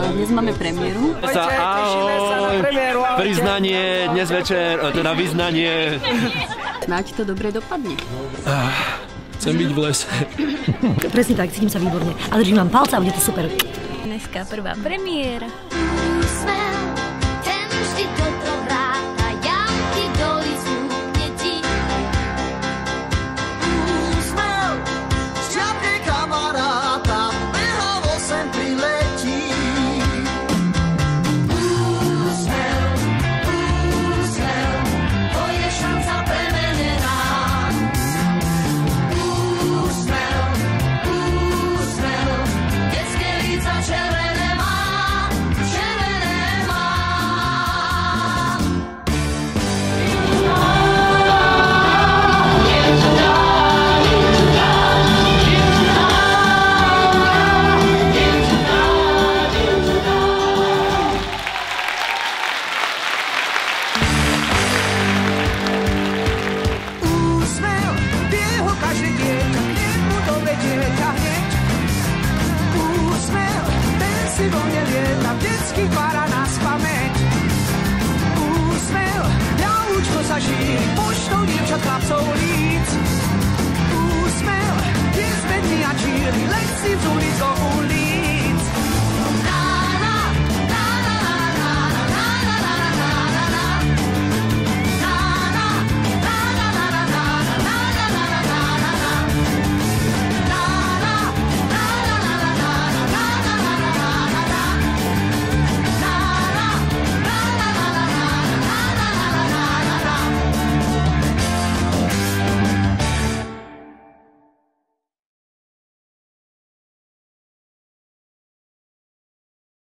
Dnes máme premiéru. Ahoj, priznanie, dnes večer, teda vyznanie. Snáď to dobre dopadne. Chcem byť v lese. Presne tak, cítim sa výborne. A držím vám palca a bude to super. Dneska prvá premiéra. Poštou dievčat chlapcov líc. Úsmev je zvedný a čírny, lesy z ulic do ulic.